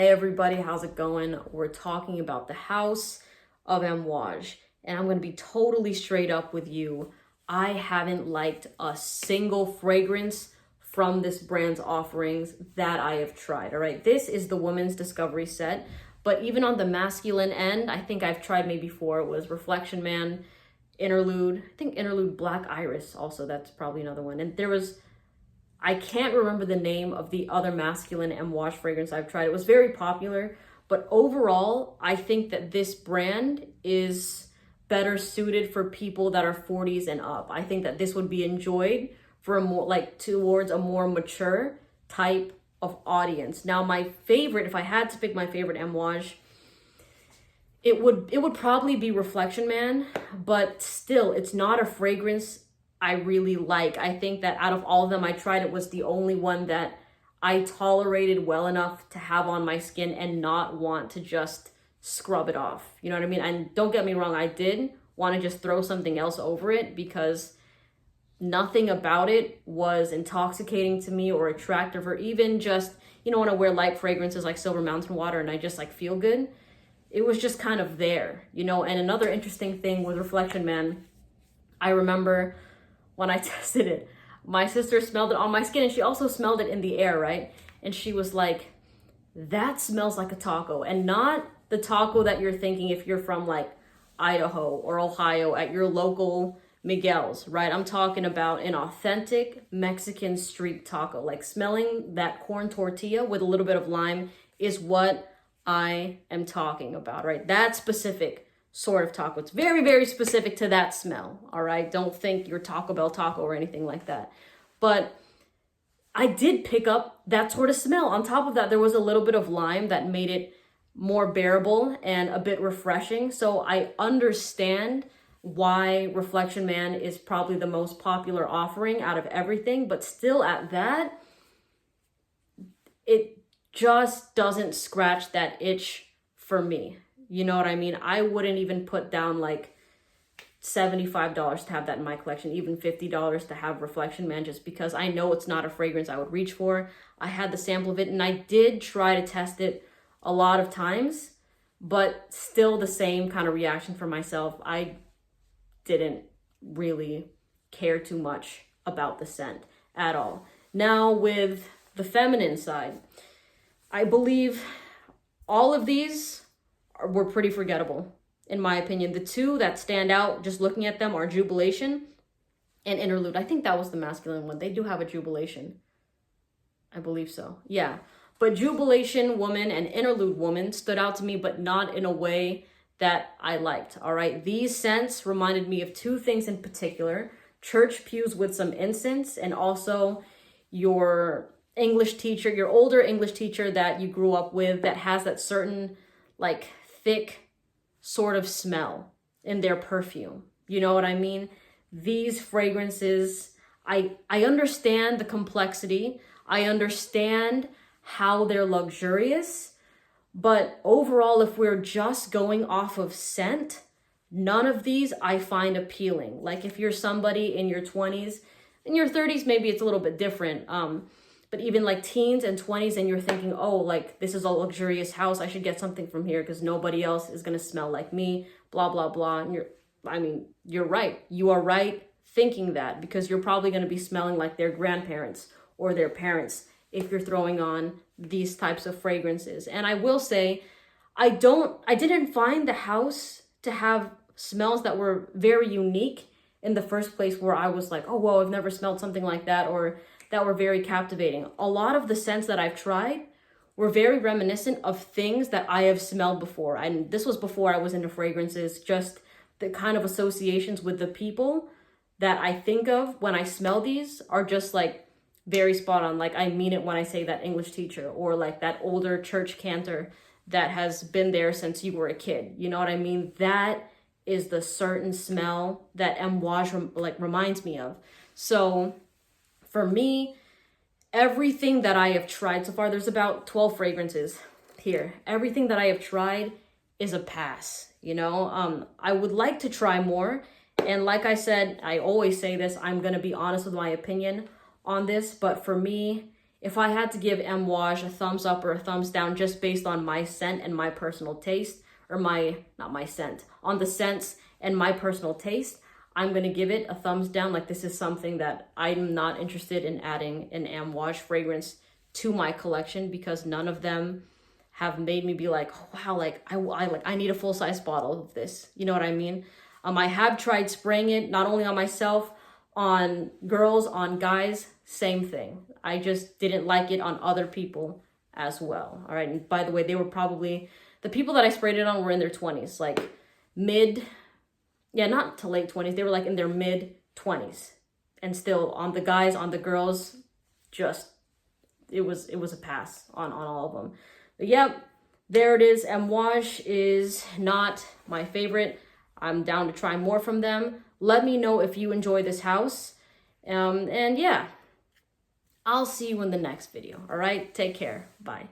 Hey everybody, how's it going? We're talking about the house of Amouage, and I'm going to be totally straight up with you. I haven't liked a single fragrance from this brand's offerings that I have tried, all right? This is the women's discovery set, but even on the masculine end, I think I've tried maybe four. It was Reflection Man, Interlude, I think Interlude Black Iris also, that's probably another one. And I can't remember the name of the other masculine Amouage fragrance I've tried. It was very popular, but overall, I think that this brand is better suited for people that are 40s and up. I think that this would be enjoyed for a more towards a more mature type of audience. Now, my favorite, if I had to pick my favorite Amouage, it would probably be Reflection Man, but still, it's not a fragrance I really like. I think that out of all of them I tried, it was the only one that I tolerated well enough to have on my skin and not want to just scrub it off. You know what I mean? And don't get me wrong, I did want to just throw something else over it because nothing about it was intoxicating to me or attractive, or even just, you know, when I wear light fragrances like Silver Mountain Water and I just like feel good, it was just kind of there, you know. And another interesting thing with Reflection Man, I remember when I tested it, my sister smelled it on my skin and she also smelled it in the air, right? And she was like, that smells like a taco, and not the taco that you're thinking if you're from like Idaho or Ohio at your local Miguel's, right? I'm talking about an authentic Mexican street taco. Like smelling that corn tortilla with a little bit of lime is what I am talking about, right? That specific sort of taco. It's very, very specific to that smell, all right? Don't think your Taco Bell taco or anything like that. But I did pick up that sort of smell. On top of that, there was a little bit of lime that made it more bearable and a bit refreshing. So I understand why Reflection Man is probably the most popular offering out of everything, but still at that, it just doesn't scratch that itch for me. You know what I mean? I wouldn't even put down like $75 to have that in my collection, even $50 to have Reflection Man, just because I know it's not a fragrance I would reach for. I had the sample of it and I did try to test it a lot of times, but still the same kind of reaction for myself. I didn't really care too much about the scent at all. Now with the feminine side, I believe all of these were pretty forgettable, in my opinion. The two that stand out just looking at them are Jubilation and Interlude. I think that was the masculine one. They do have a Jubilation. I believe so. Yeah. But Jubilation Woman and Interlude Woman stood out to me, but not in a way that I liked. All right. These scents reminded me of two things in particular: church pews with some incense, and also your English teacher, your older English teacher that you grew up with that has that certain like thick sort of smell in their perfume. You know what I mean? These fragrances, I understand the complexity. I understand how they're luxurious, but overall, if we're just going off of scent, none of these I find appealing. Like if you're somebody in your 20s, in your 30s, maybe it's a little bit different. But even like teens and 20s, and you're thinking, oh, like this is a luxurious house, I should get something from here because nobody else is going to smell like me, blah, blah, blah. And you're right. You are right thinking that, because you're probably going to be smelling like their grandparents or their parents if you're throwing on these types of fragrances. And I will say, I didn't find the house to have smells that were very unique in the first place where I was like, oh, whoa, I've never smelled something like that, or that were very captivating. A lot of the scents that I've tried were very reminiscent of things that I have smelled before. And this was before I was into fragrances, just the kind of associations with the people that I think of when I smell these are just like very spot on. Like I mean it when I say that English teacher, or like that older church cantor that has been there since you were a kid. You know what I mean? That is the certain smell that Amouage reminds me of. So for me, everything that I have tried so far, there's about 12 fragrances here. Everything that I have tried is a pass, you know? I would like to try more. And like I said, I always say this, I'm going to be honest with my opinion on this. But for me, if I had to give Amouage a thumbs up or a thumbs down just based on my scent and my personal taste, or not my scent, on the scents and my personal taste, I'm going to give it a thumbs down. Like, this is something that I'm not interested in adding an Amouage fragrance to my collection, because none of them have made me be like, oh, wow, like I need a full-size bottle of this. You know what I mean? I have tried spraying it, not only on myself, on girls, on guys, same thing. I just didn't like it on other people as well. All right. And by the way, they were probably, the people that I sprayed it on were in their 20s, like not to late 20s. They were like in their mid 20s. And still, on the guys, on the girls, just, it was a pass on all of them. But yeah, there it is. Amouage is not my favorite. I'm down to try more from them. Let me know if you enjoy this house. And yeah, I'll see you in the next video. All right, take care. Bye.